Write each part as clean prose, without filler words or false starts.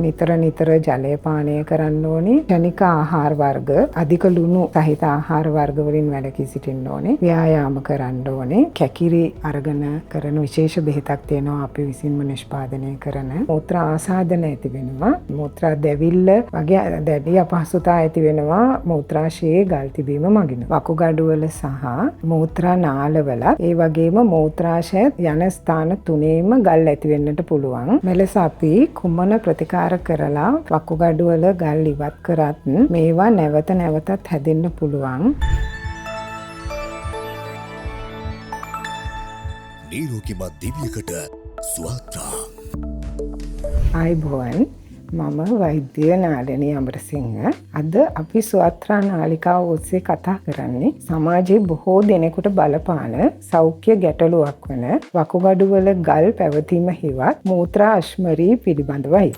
නිතර ජලය පානය කරන්න ඕනේ. ක්ෂණික ආහාර වර්ග, අධික ලුණු සහිත ආහාර වර්ග වලින් වැළකී සිටින්න ඕනේ. ව්‍යායාම කරන්න ඕනේ. කැකිරි අරගෙන කරන විශේෂ බෙහෙතක් තියෙනවා අපි විසින්ම නිෂ්පාදනය කරන. මූත්‍රා ආසාදන ඇති වෙනවා. මූත්‍රා දැවිල්ල වගේ දැඩි අපහසුතා ඇති වෙනවා මූත්‍රාශයේ ගල් තිබීම මගින්. වකුගඩුවල සහ මූත්‍රා නාලවල ඒ වගේම මූත්‍රාශය යන ස්ථාන තුනේම ගල් ඇති වෙන්නට පුළුවන්. මෙලෙස අපි කුමන ප්‍රතිකාර කරලා වකුගඩුවල ගල් ඉවත් කරත් මේවා නැවතත් හැදෙන්න පුළුවන්. නිරෝගිමත් දිවියකට සුවත්‍රා. ආයුබෝවන්, මම වෛද්‍ය නාලනී අමරසිංහ. අද අපි සුවත්‍රා නාලිකාව ඔස්සේ කතා කරන්නේ සමාජයේ බොහෝ දෙනෙකුට බලපාන සෞඛ්‍ය ගැටලුවක් වන වකුගඩුවල ගල් පැවතීම හෙවත් මූත්‍රා අශ්මරී පිළිබඳවයි.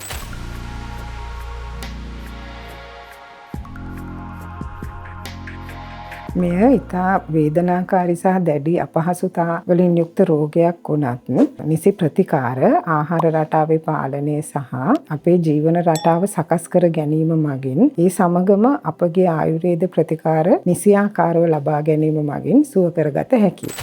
මෙය ඉතා වේදනාකාරී සහ දැඩි අපහසුතා වලින් යුක්ත රෝගයක් වුණත් නිසි ප්‍රතිකාර, ආහාර රටාවේ පාලනය සහ අපේ ජීවන රටාව සකස් කර ගැනීම මගින් ඒ සමගම අපගේ ආයුර්වේද ප්‍රතිකාර නිසියාකාරව ලබා ගැනීම මගින් සුව කරගත හැකියි.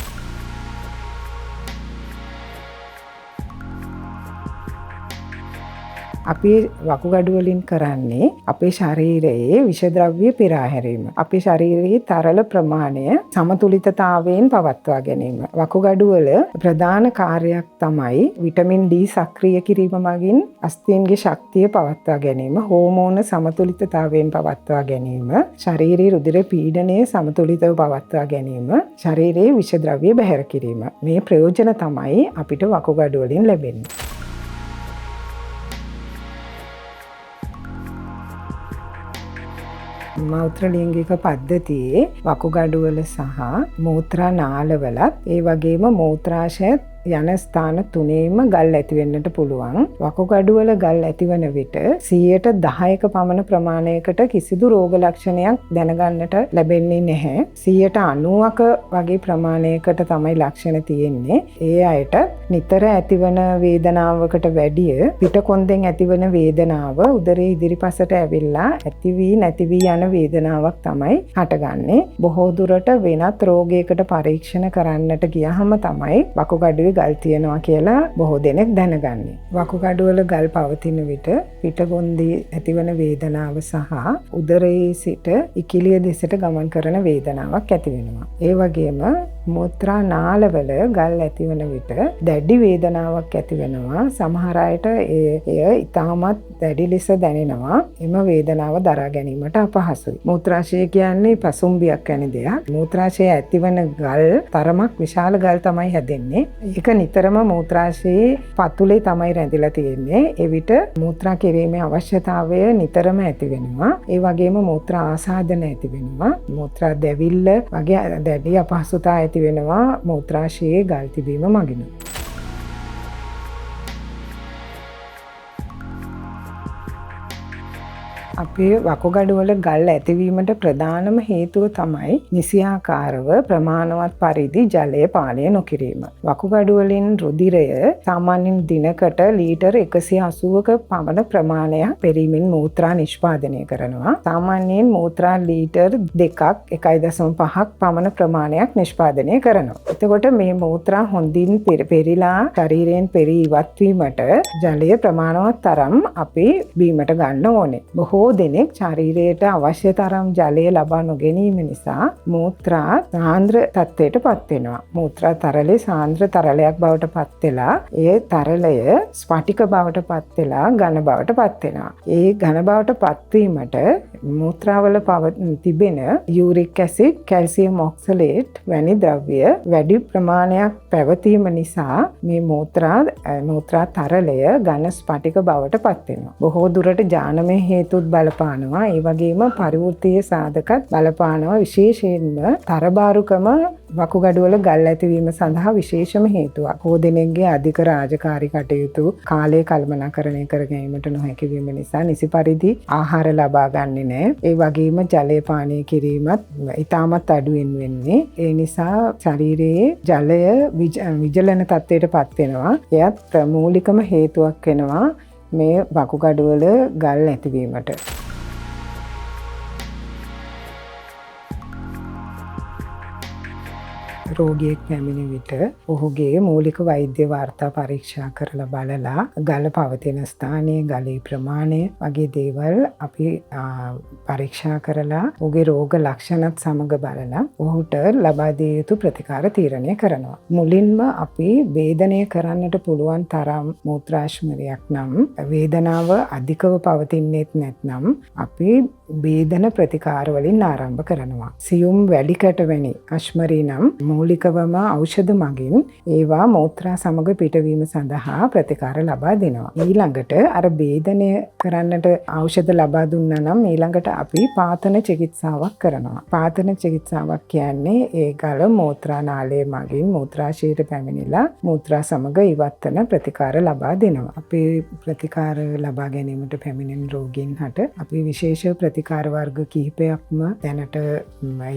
අපි වකුගඩු වලින් කරන්නේ අපේ ශරීරයේ විෂද්‍රව්‍ය පෙරා හැරීම. අපේ ශරීරයේ තරල ප්‍රමාණය සමතුලිතතාවයෙන් පවත්වා ගැනීම. වකුගඩු වල ප්‍රධාන කාර්යයක් තමයි විටමින් D සක්‍රිය කිරීම මගින් අස්ථීන්ගේ ශක්තිය පවත්වා ගැනීම, හෝමෝන සමතුලිතතාවයෙන් පවත්වා ගැනීම, ශරීරයේ රුධිර පීඩනය සමතුලිතව පවත්වා ගැනීම, ශරීරයේ විෂද්‍රව්‍ය බැහැර කිරීම. මේ ප්‍රයෝජන තමයි අපිට වකුගඩු වලින් ලැබෙන්නේ. මෞත්‍ර ලිංගික පද්ධතියේ වකුගඩුවල සහ මූත්‍රා නාලවලත් ඒ වගේම මූත්‍රාශයත් යන ස්ථාන තුනේම ගල් ඇති වෙන්නට පුළුවන්. වකුගඩුවල ගල් ඇතිවන විට 10% පමණ ප්‍රමාණයකට කිසිදු රෝග ලක්ෂණයක් දැනගන්නට ලැබෙන්නේ නැහැ. 90% වගේ ප්‍රමාණයකට තමයි ලක්ෂණ තියෙන්නේ. ඒ අයට නිතර ඇතිවන වේදනාවකට වැඩිය පිටකොන්දෙන් ඇතිවන වේදනාව උදරයේ ඉදිරිපසට ඇවිල්ලා ඇති වී නැති වී යන වේදනාවක් තමයි හටගන්නේ. බොහෝ දුරට වෙනත් රෝගයකට පරීක්ෂණ කරන්නට ගියහම තමයි වකුගඩුවේ ගල් තියනවා කියලා බොහෝ දෙනෙක් දැනගන්නේ. වකුගඩුවල ගල් පවතින විට පිටකොන්දේ ඇතිවන වේදනාව සහ උදරයේ සිට ඉකිලිය දෙසට ගමන් කරන වේදනාවක් ඇති වෙනවා. ඒ වගේම මූත්‍රා නාලවල ගල් ඇතිවන විට දැඩි වේදනාවක් ඇති වෙනවා. සමහර අයට එය ඉතාමත් දැඩි ලෙස දැනෙනවා. එම වේදනාව දරා ගැනීමට අපහසුයි. මූත්‍රාශය කියන්නේ පසුම්බියක් වැනි දෙයක්. මූත්‍රාශය ඇතිවන ගල් තරමක් විශාල ගල් තමයි හැදෙන්නේ. ඒක නිතරම මූත්‍රාශයේ පතුලේ තමයි රැඳිලා තියෙන්නේ. එවිට මූත්‍රා කිරීමේ අවශ්‍යතාවය නිතරම ඇති වෙනවා. ඒ වගේම මූත්‍රා ආසාදන ඇති වෙනවා. මූත්‍රා දැවිල්ල වගේ දැඩි අපහසුතා ඇති වෙනවා මූත්‍රාශයේ ගල් තිබීම මගින්. අපේ වකුගඩුවල ගල් ඇතිවීමට ප්‍රධානම හේතුව තමයි නිසියාකාරව ප්‍රමාණවත් පරිදි ජලය පානය නොකිරීම. වකුගඩු වලින් රුධිරය සාමාන්‍යයෙන් දිනකට ලීටර් 180ක පමණ ප්‍රමාණයක් පෙරීමෙන් මූත්‍රා නිෂ්පාදනය කරනවා. සාමාන්‍යයෙන් මූත්‍රා ලීටර් 2ක් 1.5ක් පමණ ප්‍රමාණයක් නිෂ්පාදනය කරනවා. එතකොට මේ මූත්‍රා හොඳින් පෙරිලා ශරීරයෙන් පෙරී ඉවත් වීමට ජලය ප්‍රමාණවත් තරම් අපි බීමට ගන්න ඕනේ. බොහෝ දෙනෙක් ශරීරයට අවශ්‍ය තරම් ජලය ලබා නොගැනීම නිසා මූත්‍රා සාන්ද්‍ර තත්ත්වයට පත් වෙනවා. මූත්‍රා තරලේ සාන්ද්‍ර තරලයක් බවට පත් වෙලා ඒ තරලය ස්ෆටික බවට පත් වෙලා ඝන බවට පත් වෙනවා. ඒ ඝන බවට පත්වීමට මූත්‍රාවල තිබෙන යූරික් ඇසිඩ්, කැල්සියම් ඔක්සලේට් වැනි ද්‍රව්‍ය වැඩි ප්‍රමාණයක් පැවතීම නිසා මේ මූත්‍රා තරලය ඝන ස්ෆටික බවට පත් වෙනවා. බොහෝ දුරට ජානමය හේතුත් බලපානවා. ඒ වගේම පරිවෘත්තීය සාධකත් බලපානවා. විශේෂයෙන්ම තරබාරුකම වකුගඩුවල ගල් ඇතිවීම සඳහා විශේෂම හේතුවක්. බොහෝ දෙනෙක්ගේ අධික රාජකාරී කටයුතු කාලය කළමනාකරණය කර ගැනීමට නොහැකි වීම නිසා නිසි පරිදි ආහාර ලබා ගන්නේ නැහැ. ඒ වගේම ජලය පානය කිරීමත් ඉතාමත් අඩුවෙන් වෙන්නේ. ඒ නිසා ශරීරයේ ජලය විජලන තත්ත්වයට පත් වෙනවා. එයත් මූලිකම හේතුවක් වෙනවා මේ වකුගඩුවල ගල් ඇතිවීමට. රෝගියෙක් පැමිණි විට ඔහුගේ මූලික වෛද්‍ය වාර්තා පරීක්ෂා කරලා බලලා ගල පවතින ස්ථානයේ ගලේ ප්‍රමාණය වගේ දේවල් අපි පරීක්ෂා කරලා ඔහුගේ රෝග ලක්ෂණත් සමග බලලා ඔහුට ලබා දිය යුතු ප්‍රතිකාර තීරණය කරනවා. මුලින්ම අපි වේදනය කරන්නට පුළුවන් තරම් මූත්‍රාශ්මරයක් නම් වේදනාව අධිකව පවතින්නේත් නැත්නම් අපි වේදන ප්‍රතිකාර වලින් ආරම්භ කරනවා. සියුම් වැලිකට වැනි අශ්මරී නම් මූලිකවම ඖෂධ මගින් ඒවා මෝත්‍රා සමග පිටවීම සඳහා ප්‍රතිකාර ලබා දෙනවා. ඊළඟට අර වේදනය කරන්නට ඖෂධ ලබා දුන්නා නම් ඊළඟට අපි පාතන චිකිත්සාවක් කරනවා. පාතන චිකිත්සාවක් කියන්නේ ඒ ගල මෝත්‍රා නාලය මගින් මූත්‍රාශයට පැමිණිලා මූත්‍රා සමග ඉවත් වන ප්‍රතිකාර ලබා දෙනවා. අපි ප්‍රතිකාර ලබා ගැනීමට පැමිණෙන රෝගීන් හට අපි විශේෂ ප්‍රතිකාර වර්ග කිහිපයක්ම දැනට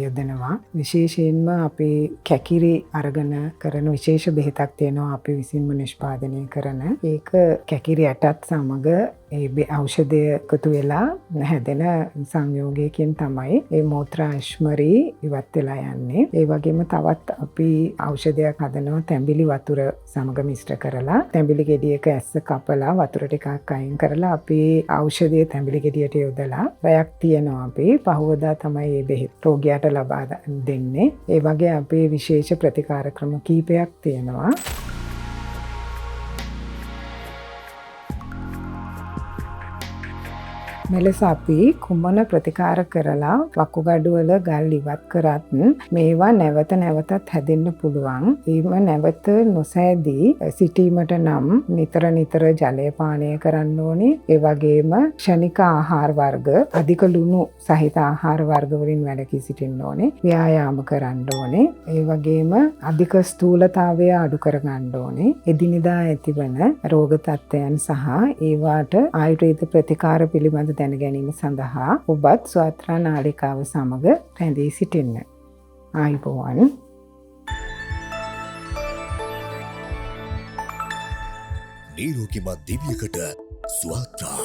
යොදනවා. විශේෂයෙන්ම අපි කැකිරි අරගෙන කරන විශේෂ බෙහෙතක් තියෙනවා අපි විසින්ම නිෂ්පාදනය කරන. ඒක කැකිරි ඇටත් සමග ඒ ඖෂධය එකතු වෙලා හැදෙන සංයෝගයකින් තමයි ඒ මෝත්‍රාශ්මරී ඉවත් වෙලා යන්නේ. ඒ වගේම තවත් අපි ඖෂධයක් හදනවා තැඹිලි වතුර සමග මිශ්‍ර කරලා. තැඹිලි ගෙඩියක ඇස්ස කපලා වතුර ටිකක් අයින් කරලා අපි ඖෂධය තැඹිලි ගෙඩියට යොදලා රැයක් තියනවා අපි. පහවදා තමයි මේ බෙහෙත් රෝගියාට ලබා දෙන්නේ. ඒ වගේ අපේ විශේෂ ප්‍රතිකාර ක්‍රම කීපයක් තියෙනවා. මෙලෙස අපි කුමන ප්‍රතිකාර කරලා වකුගඩුවල ගල් ඉවත් කරත් මේවා නැවත නැවතත් හැදෙන්න පුළුවන්. ඒම නැවත නොසෑදී සිටීමට නම් නිතර නිතර ජලය පානය කරන්න ඕනේ. ඒ වගේම ක්ෂණික ආහාර වර්ග අධික ලුණු සහිත ආහාර වර්ග වලින් වැළකී සිටින්න ඕනේ. ව්‍යායාම කරන්න ඕනේ. ඒ වගේම අධික ස්ථූලතාවය අඩු කරගන්න ඕනේ. එදිනෙදා ඇතිවන රෝග තත්ත්වයන් සහ ඒවාට ආයුර්වේද ප්‍රතිකාර පිළිබඳ දැන ගැනීම සඳහා ඔබත් ස්වාත්‍රා නාලිකාව සමග රැඳී සිටින්න. ආයුබෝවන්. නිරෝගිමත් දිවියකට ස්වාත්‍රා